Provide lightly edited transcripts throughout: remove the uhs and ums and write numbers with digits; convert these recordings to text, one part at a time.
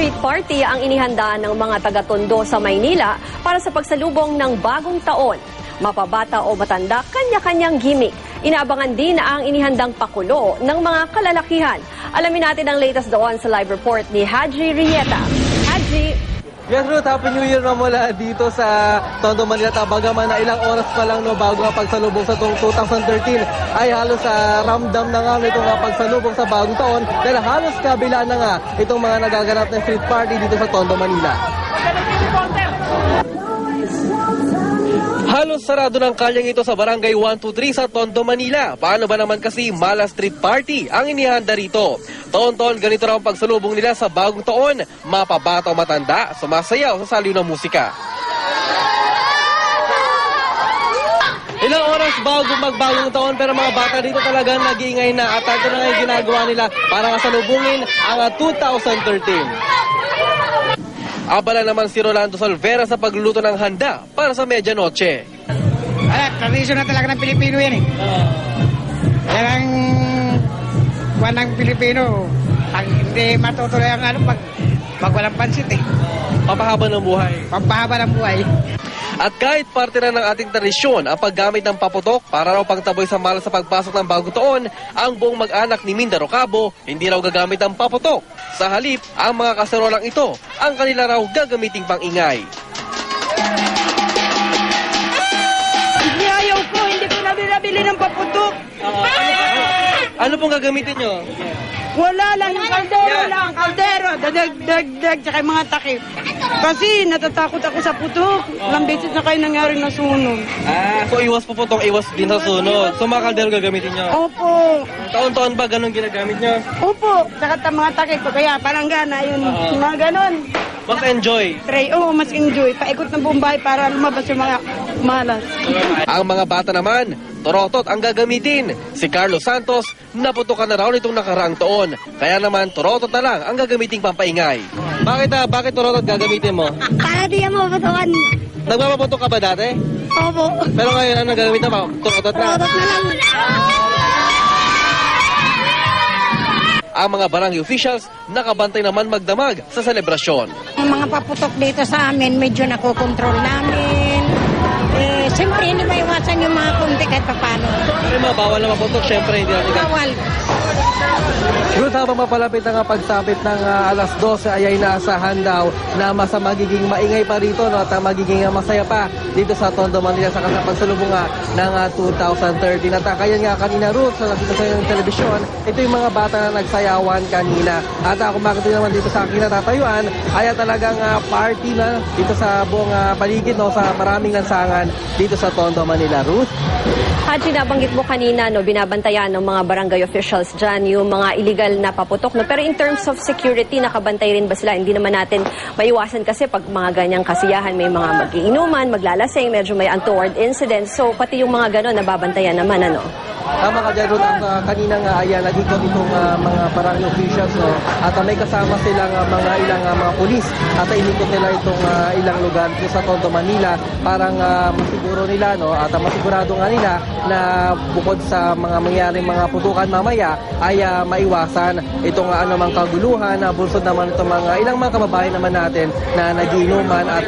street party ang inihanda ng mga taga-Tondo sa Maynila para sa pagsalubong ng bagong taon. Mapabata o matanda, kanya-kanyang gimmick. Inaabangan din ang inihandang pakulo ng mga kalalakihan. Alamin natin ang latest doon sa live report ni Haji Rieta. Haji! Yes, Ruth, Happy New Year na mula dito sa Tondo, Manila. Bagaman na ilang oras pa lang bago ang pagsalubong sa 2013 ay halos ramdam na nga itong pagsalubong sa bagong taon dahil halos kabila na nga itong mga nagaganap na street party dito sa Tondo, Manila. Halos sarado ng kalyang ito sa Barangay 123 sa Tondo, Manila. Paano ba naman kasi Mala Street Party ang inihanda rito? Taon-taon ganito raw ang pagsalubong nila sa bagong taon. Mapabata o matanda, sumasayaw sa saliw ng musika. Ilang oras bago magbagong taon pero mga bata dito talagang nag-iingay na at ito na nga yung ginagawa nila para masalubungin ang 2013. Abala naman si Rolando Solvera sa pagluluto ng handa para sa medianoche. Tradisyon na talaga ng Pilipino yan eh. Yan ang buwan ng Pilipino. Pag hindi matutuloy ang pag walang pansit eh. Papahaba ng buhay. Pampahaba ng buhay. At kahit parte na ng ating tradisyon ang paggamit ng paputok para raw pagtaboy sa mala sa pagpasok ng bagong taon, ang buong mag-anak ni Mindaro Cabo hindi raw gagamit ng paputok. Sa halip, ang mga kaserolang ito ang kanila raw gagamiting pang-ingay. Hindi ayaw ko, hindi ko nabili ng paputok. Ano pong gagamitin nyo? Wala lang, yung kaldero, dag, tsaka yung mga takip. Kasi natatakot ako sa putok. Ilang beses na kayo nangyari na sunog. So iwas po itong iwas din sa sunod. So mga kaldero gagamitin nyo? Opo, Taon-taon ba ganun ginagamit nyo? opo, tsaka mga takip ko. Kaya parang gana yun, mga ganon. Mas enjoy. Try, mas enjoy. Paikot ng buong bahay para lumabas yung mga malas. Ang mga bata naman, torotot ang gagamitin. Si Carlos Santos, naputukan na raw nitong nakaraang taon. Kaya naman, torotot na lang ang gagamiting pampaingay. Bakit torotot gagamitin mo? Para di yan maputukan. Nagpapaputok ka ba dati? Opo. Pero ngayon, ano gagamitin mo? Torotot na. Na lang. Ang mga barangay officials, nakabantay naman magdamag sa selebrasyon. Ang mga paputok dito sa amin, medyo nakokontrol namin. Siyempre, hindi maiwasan yung mga kunti kahit paano. Pero mga bawal na maputok, syempre hindi natin Bawal. Ruth, habang mapalapit ang pagsapit ng alas 12 ay inaasahan daw na mas magiging maingay pa rito no, at magiging masaya pa dito sa Tondo, Manila sa kasapagsalubong ng 2013. At kaya nga kanina, Ruth, sa nakita sa yung telebisyon, ito yung mga bata na nagsayawan kanina. At kung bakit naman dito sa aking natatayuan, ay talagang party na dito sa buong paligid, no, sa maraming lansangan dito sa Tondo, Manila. Ruth? Haji, nabanggit mo kanina, no, binabantayan ng mga barangay officials dyan yung mga illegal na paputok. No? Pero in terms of security, nakabantay rin ba sila? Hindi naman natin maiwasan kasi pag mga ganyang kasiyahan, may mga mag-iinuman, maglalasing, medyo may untoward incidents. So pati yung mga gano'n, nababantayan naman, ano? Tama ka dyan, Ruth. Kanina nga ay nag-ikot itong mga barangay officials, no? At may kasama silang ilang mga pulis at inikot nila itong ilang lugar sa Tondo, Manila. Parang masiguro nila, no? At masigurado nga nila na bukod sa mga mangyaring mga putukan mamaya ay maiwasan itong anumang kaguluhan na bulsod naman itong mga ilang mga kababayan naman natin na nagiinuman at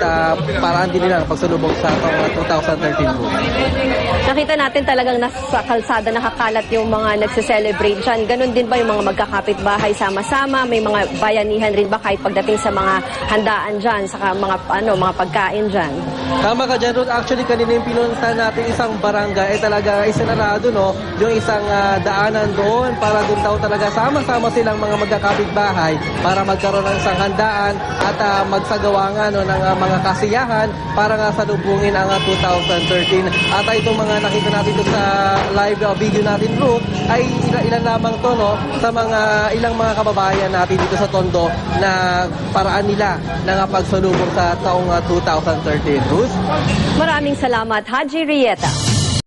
paraan din nila ang pagsulubog sa 2013. Nakita natin talagang nasa kalsada nakakalat yung mga nagse-celebrate dyan. Ganon din ba yung mga magkakapit-bahay sama-sama? May mga bayanihan rin ba kahit pagdating sa mga handaan dyan, saka mga pagkain dyan? Tama ka dyan, Ruth. Actually, kanina yung pinunta natin isang barangay, talaga isinarado, no? Yung isang daanan doon para doon daw talaga sama-sama silang mga magkakapit-bahay para magkaroon ng isang handaan at magsagawa nga, no, ng mga kasiyahan para nga salubungin ang 2013. At itong mga nakita natin doon sa live video natin, Ruth, ay ilan lamang to, no, sa mga ilang mga kababayan natin dito sa Tondo na paraan nila na pagsalubong sa taong 2013. Ruth? Maraming salamat, Haji Rieta.